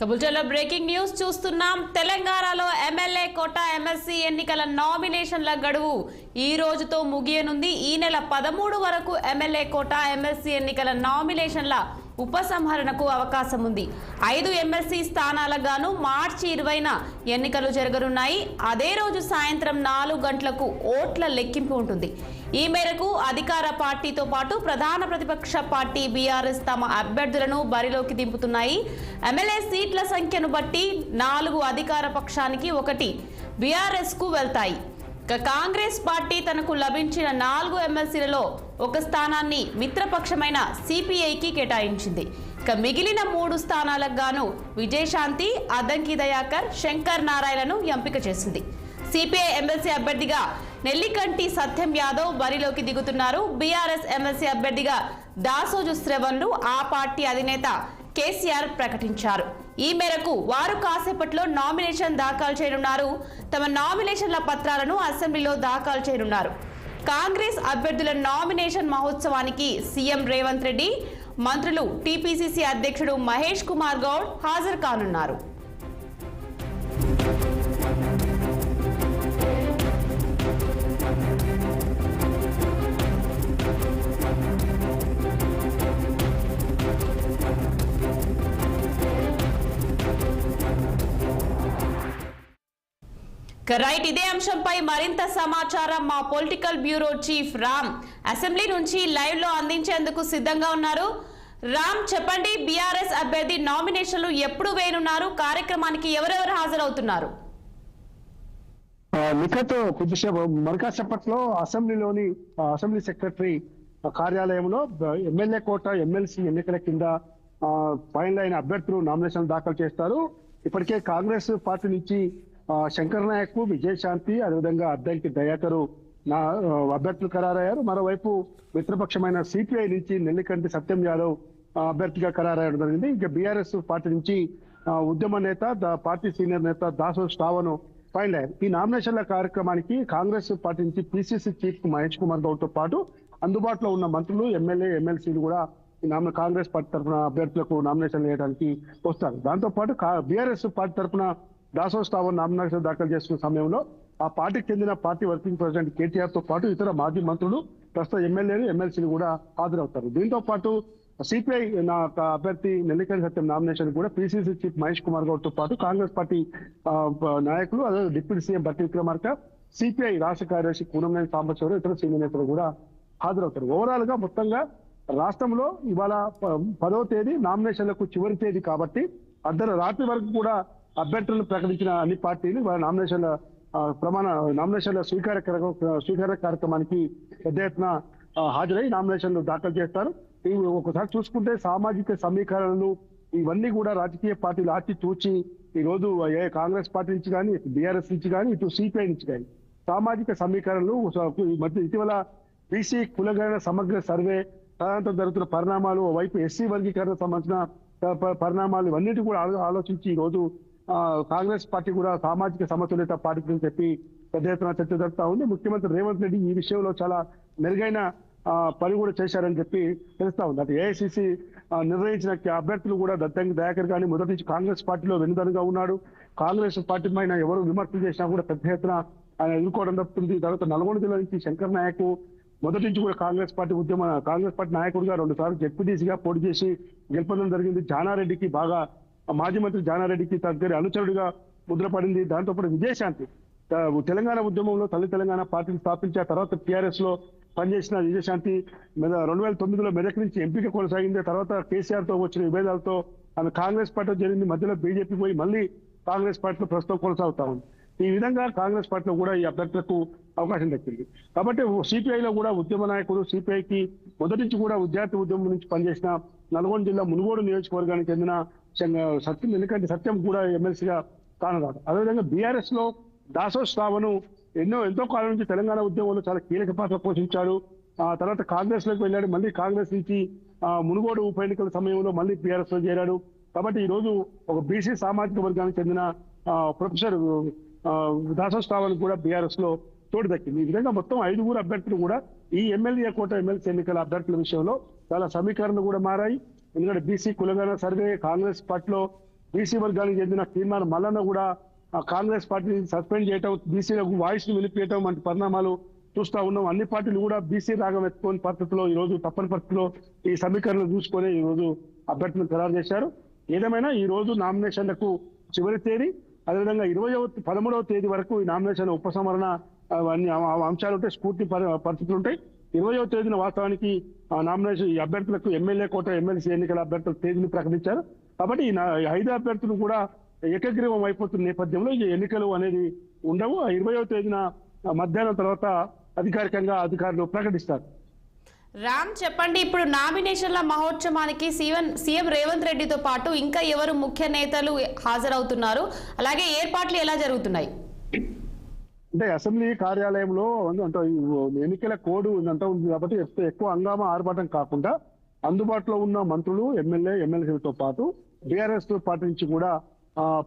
కబుల్టన్లో breaking news చూస్తున్నాం. తెలంగాణలో MLA కోట MLC ఎన్నికల నామినేషన్ల గడువు ఈ రోజుతో ముగియనుంది. ఈ నెల 13 వరకు ఎమ్మెల్యే కోట ఎమ్మెల్సీ ఎన్నికల నామినేషన్ల ఉపసంహరణకు అవకాశం ఉంది. 5 ఎమ్మెల్సీ స్థానాలకు గాను మార్చి 20న ఎన్నికలు జరగనున్నాయి. అదే రోజు సాయంత్రం 4 గంటలకు ఓట్ల లెక్కింపు ఉంటుంది. ఈ మేరకు అధికార పార్టీతో పాటు ప్రధాన ప్రతిపక్ష పార్టీ బీఆర్ఎస్ తమ అభ్యర్థులను బరిలోకి దింపుతున్నాయి. ఎమ్మెల్యే సీట్ల సంఖ్యను బట్టి 4 అధికార పక్షానికి 1 బీఆర్ఎస్ కు వెళ్తాయి. కాంగ్రెస్ పార్టీ తనకు లభించిన 4 ఎమ్మెల్సీలలో 1 స్థానాన్ని మిత్రపక్షమైన సిపిఐకి కేటాయించింది. మిగిలిన 3 స్థానాలకు గాను విజయశాంతి, అద్దంకి దయాకర్, శంకర్ నారాయణను ఎంపిక చేసింది. సిపిఐ ఎమ్మెల్సీ అభ్యర్థిగా నెల్లికంటి సత్యం యాదవ్ బరిలోకి దిగుతున్నారు. బీఆర్ఎస్ ఎమ్మెల్సీ అభ్యర్థిగా దాసోజు శ్రవణ్ను ఆ పార్టీ అధినేత కేసీఆర్ ప్రకటించారు. ఈ మేరకు వారు కాసేపట్లో నామినేషన్ దాఖలు చేయనున్నారు. తమ నామినేషన్ల పత్రాలను అసెంబ్లీలో దాఖలు చేయనున్నారు. కాంగ్రెస్ అభ్యర్థుల నామినేషన్ మహోత్సవానికి సీఎం రేవంత్ రెడ్డి, మంత్రులు, టీపీసీసీ అధ్యక్షుడు మహేష్ కుమార్ గౌడ్ హాజరు కానున్నారు. రైట్, ఇదే అంశంపై మరింత సమాచారం మా political bureau chief Ram assembly నుంచి లైవ్ లో అందించేందుకు సిద్ధంగా ఉన్నారు. రామ్, చెప్పండి, బీఆర్ఎస్ అభ్యర్థి నామినేషన్లు ఎప్పుడు వేయనున్నారు? కార్యక్రమానికి ఎవరెవరు హాజరవుతున్నారు? నిఖత్ కొద్దిసేపు మరికాసేపట్లో అసెంబ్లీలోని అసెంబ్లీ సెక్రటరీ కార్యాలయంలో ఎమ్మెల్యే కోట ఎమ్మెల్సీ ఎన్నికల కింద ఫైనల్ అయిన అభ్యర్థులు నామినేషన్ దాఖలు చేస్తారు. ఇప్పటికే కాంగ్రెస్ పార్టీ నుంచి శంకర్ నాయక్, విజయశాంతి, అదేవిధంగా అద్దంకి దయాకరు అభ్యర్థులు ఖరారయ్యారు. మరోవైపు మిత్రపక్షమైన సిపిఐ నుంచి నెల్లికంటి సత్యం యాదవ్ అభ్యర్థిగా ఖరారయ్యడం జరిగింది. ఇంకా బీఆర్ఎస్ పార్టీ నుంచి ఉద్యమ నేత, పార్టీ సీనియర్ నేత దాసోజు శ్రావణ్ ఫైనల్ అయ్యారు. ఈ నామినేషన్ల కార్యక్రమానికి కాంగ్రెస్ పార్టీ నుంచి పిసిసి చీఫ్ మహేష్ కుమార్ గౌడ్ తో పాటు అందుబాటులో ఉన్న మంత్రులు, ఎమ్మెల్యే, ఎమ్మెల్సీలు కూడా ఈ కాంగ్రెస్ పార్టీ తరఫున అభ్యర్థులకు నామినేషన్ వేయడానికి వస్తారు. దాంతో పాటు బీఆర్ఎస్ పార్టీ తరఫున దాసోజు శ్రావణ్ నామినేషన్ దాఖలు చేస్తున్న సమయంలో ఆ పార్టీకి చెందిన పార్టీ వర్కింగ్ ప్రెసిడెంట్ కేటీఆర్ తో పాటు ఇతర మాజీ మంత్రులు, ప్రస్తుత ఎమ్మెల్యేలు, ఎమ్మెల్సీలు కూడా హాజరవుతారు. దీంతో పాటు సిపిఐ అభ్యర్థి నెల్లికంటి సత్యం నామినేషన్ కూడా పిసిసి చీఫ్ మహేష్ కుమార్ గౌడ్ తో పాటు కాంగ్రెస్ పార్టీ నాయకులు, అదే deputy CM Bhatti Vikramarka, CPI రాష్ట్ర కార్యదర్శి కూనంనేని సాంబశివరావు, ఇతర సీనియర్ నేతలు కూడా హాజరవుతారు. ఓవరాల్ గా మొత్తంగా రాష్ట్రంలో ఇవాళ 10వ తేదీ నామినేషన్లకు చివరి తేదీ కాబట్టి రాత్రి వరకు కూడా అభ్యర్థులను ప్రకటించిన అన్ని పార్టీలు ఇవాళ నామినేషన్ల స్వీకార కార్యక్రమానికి పెద్ద ఎత్తున హాజరై నామినేషన్లు దాఖలు చేస్తారు. ఒకసారి చూసుకుంటే సామాజిక సమీకరణలు ఇవన్నీ కూడా రాజకీయ పార్టీలు ఆచి తూచి ఈ రోజు కాంగ్రెస్ పార్టీ నుంచి కానీ, బీఆర్ఎస్ నుంచి కానీ, ఇటు సిపిఐ నుంచి కానీ సామాజిక సమీకరణలు ఇటీవల బీసీ కులగణన సమగ్ర సర్వే, తదనంతరం జరుగుతున్న పరిణామాలు, వైపు ఎస్సీ వర్గీకరణ సంబంధించిన పరిణామాలు ఇవన్నిటి కూడా ఆలోచించి ఈ రోజు కాంగ్రెస్ పార్టీ కూడా సామాజిక సమతుల్యత పార్టీ అని చెప్పి పెద్ద ఎత్తున చర్చ జరుపుతా ఉంది. ముఖ్యమంత్రి రేవంత్ రెడ్డి ఈ విషయంలో చాలా మెరుగైన పని కూడా చేశారని చెప్పి తెలుస్తా ఉంది. అది ఏఐసిసి నిర్ణయించిన అభ్యర్థులు కూడా అద్దంకి దయాకర్ కానీ మొదటి నుంచి కాంగ్రెస్ పార్టీలో వెనుదనుగా ఉన్నాడు. కాంగ్రెస్ పార్టీ పైన ఎవరు విమర్శలు చేసినా కూడా పెద్ద ఎత్తున ఆయన ఎదుర్కోవడం తప్పుతుంది. తర్వాత నల్గొండ జిల్లా నుంచి శంకర్ నాయక్ మొదటి నుంచి కూడా కాంగ్రెస్ పార్టీ నాయకుడిగా 2 సార్లు జెడ్పీటీసీగా పోటీ చేసి గెలుపొందడం జరిగింది. జానారెడ్డికి బాగా మాజీ మంత్రి జానారెడ్డికి దగ్గర అనుచరుడిగా ముద్రపడింది. దాంతోపాటు విజయశాంతి తెలంగాణ ఉద్యమంలో తల్లి తెలంగాణ పార్టీని స్థాపించి ఆ తర్వాత టీఆర్ఎస్ లో పనిచేసిన విజయశాంతి 2009లో మెదక్ నుంచి ఎంపీగా కొనసాగింది. తర్వాత కేసీఆర్ తో వచ్చిన విభేదాలతో ఆమె కాంగ్రెస్ పార్టీలో జరిగింది. మధ్యలో బీజేపీ పోయి మళ్ళీ కాంగ్రెస్ పార్టీలో ప్రస్తుతం కొనసాగుతా ఉంది. ఈ విధంగా కాంగ్రెస్ పార్టీలో కూడా ఈ అభ్యర్థులకు అవకాశం దక్కింది. కాబట్టి సిపిఐలో కూడా ఉద్యమ నాయకుడు, సిపిఐకి మొదటి నుంచి కూడా విద్యార్థి ఉద్యమం నుంచి పనిచేసిన నల్గొండ జిల్లా మునుగోడు నియోజకవర్గానికి చెందిన సత్యం ఎందుకంటే సత్యం కూడా ఎమ్మెల్సీగా కానరాదు. అదేవిధంగా బీఆర్ఎస్ లో దాసోజు శ్రావణ్ ఎంతో కాలం నుంచి తెలంగాణ ఉద్యమంలో చాలా కీలక పాత్ర పోషించాడు. ఆ తర్వాత కాంగ్రెస్ లోకి వెళ్ళాడు. మళ్ళీ కాంగ్రెస్ నుంచి మునుగోడు ఉప ఎన్నికల సమయంలో మళ్ళీ బీఆర్ఎస్ లో చేరాడు. కాబట్టి ఈ రోజు ఒక బీసీ సామాజిక వర్గానికి చెందిన ప్రొఫెసర్ దాసోజు శ్రావణ్ కూడా బీఆర్ఎస్ లో చోటు దక్కింది. ఈ విధంగా మొత్తం 5 అభ్యర్థులు కూడా ఈ ఎమ్మెల్యే కోట ఎమ్మెల్సీ ఎన్నికల అభ్యర్థుల విషయంలో చాలా సమీకరణలు కూడా మారాయి. ఎందుకంటే బీసీ కులగణన సర్వే, కాంగ్రెస్ పార్టీలో బీసీ వర్గానికి చెందిన తీర్మానం మల్లన్న కూడా కాంగ్రెస్ పార్టీని సస్పెండ్ చేయటం, బీసీలకు వాయిస్ ని వినిపించడం వంటి పరిణామాలు చూస్తా ఉన్నాం. అన్ని పార్టీలు కూడా బీసీ రాగం ఎత్తుకోని పద్ధతిలో ఈ రోజు తప్పని పరిస్థితిలో ఈ సమీకరణలు చూసుకొని ఈ రోజు అభ్యర్థులను ఖరారు చేశారు. ఏదేమైనా ఈ రోజు నామినేషన్లకు చివరి తేదీ, అదేవిధంగా 13వ తేదీ వరకు ఈ నామినేషన్ ఉపసంహరణ అన్ని అంశాలు ఉంటాయి, స్ఫూర్తి పరిస్థితులు ఉంటాయి. 20వ తేదీన వాస్తవానికి నామినేషన్ ఈ అభ్యర్థులకు ఎమ్మెల్యే కోట ఎమ్మెల్సీ ఎన్నికల అభ్యర్థుల తేదీని ప్రకటించారు. కాబట్టి ఈ 5 అభ్యర్థులు కూడా ఏకగ్రీవం అయిపోతున్న నేపథ్యంలో ఈ ఎన్నికలు అనేది ఉండవు. 20వ తేదీన మధ్యాహ్నం తర్వాత అధికారికంగా అధికారులు ప్రకటిస్తారు. రామ్, చెప్పండి, ఇప్పుడు నామినేషన్ల మహోత్సవానికి సీఎం రేవంత్ రెడ్డితో పాటు ఇంకా ఎవరు ముఖ్య నేతలు హాజరవుతున్నారు, అలాగే ఏర్పాట్లు ఎలా జరుగుతున్నాయి? అంటే అసెంబ్లీ కార్యాలయంలో అంటే ఎన్నికల కోడ్ ఉందంతా ఉంది కాబట్టి ఎక్కువ హంగామా ఆర్భాటం కాకుండా అందుబాటులో ఉన్న మంత్రులు, ఎమ్మెల్యేలతో పాటు బీఆర్ఎస్ పార్టీ నుంచి కూడా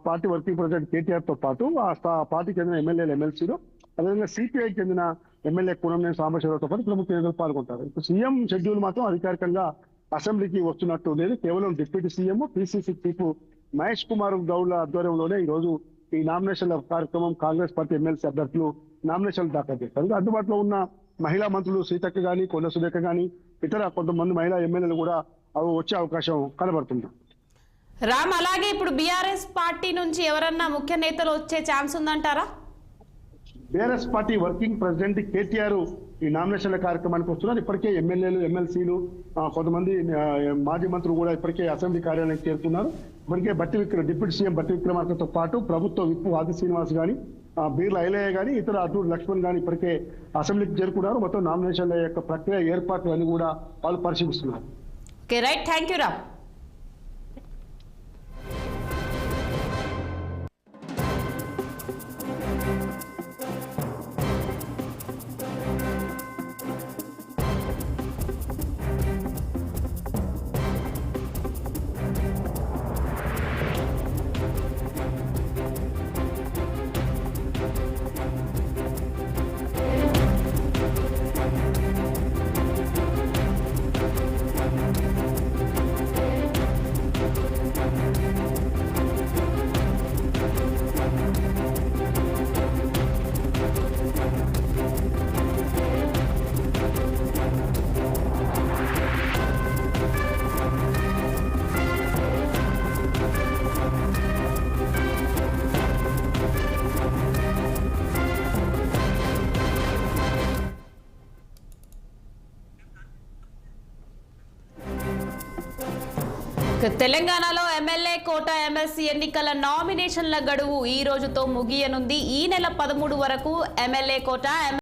పార్టీ వర్కింగ్ ప్రెసిడెంట్ కేటీఆర్ తో పాటు ఆ పార్టీకి చెందిన ఎమ్మెల్యేలు, ఎమ్మెల్సీలు, అదేవిధంగా సిపిఐకి చెందిన ఎమ్మెల్యే కూనంనేని సాంబశివరావుతో పాటు ప్రముఖ నేతలు పాల్గొంటారు. ఇప్పుడు సీఎం షెడ్యూల్ మాత్రం అధికారికంగా అసెంబ్లీకి వస్తున్నట్టు లేదు. కేవలం deputy CM, PCC chief Mahesh Kumar గౌడ్ల ఆధ్వర్యంలోనే ఈ రోజు ఈ నామినేషన్ల కార్యక్రమం కాంగ్రెస్ పార్టీ ఎమ్మెల్సీ అభ్యర్థులు నామినేషన్లు దాఖలు చేస్తారు. అందుబాటులో ఉన్న మహిళా మంత్రులు సీతక్క గాని, కొండ సురేఖ గాని, ఇతర కొంతమంది మహిళా ఎమ్మెల్యేలు కూడా వచ్చే అవకాశం కనబడుతుంది. రామ్, అలాగే ఇప్పుడు బీఆర్ఎస్ పార్టీ నుంచి ఎవరన్నా ముఖ్య నేతలు వచ్చే ఛాన్స్ ఉందంటారా? BRS party working president KTR ఈ నామినేషన్ల కార్యక్రమానికి వస్తున్నారు. ఇప్పటికే ఎమ్మెల్యేలు, ఎమ్మెల్సీలు, కొంతమంది మాజీ మంత్రులు కూడా ఇప్పటికే అసెంబ్లీ కార్యాలయానికి చేరుతున్నారు. ఇప్పటికే డిప్యూటీ సీఎం బట్టి విక్రమార్కతో పాటు ప్రభుత్వ విప్ ఆది శ్రీనివాస్ గాని, బీర్ల ఐలయ్య గాని, ఇతర అటూరు లక్ష్మణ్ గాని ఇప్పటికే అసెంబ్లీకి చేరుకున్నారు. మొత్తం నామినేషన్ల యొక్క ప్రక్రియ, ఏర్పాట్లు అన్ని కూడా వాళ్ళు పరిశీలిస్తున్నారు. Okay, right, thank you Ram. తెలంగాణలో ఎమ్మెల్యే కోట ఎమ్మెల్సీ ఎన్నికల నామినేషన్ల గడువు ఈ రోజుతో ముగియనుంది. ఈ నెల 13 వరకు ఎమ్మెల్యే కోట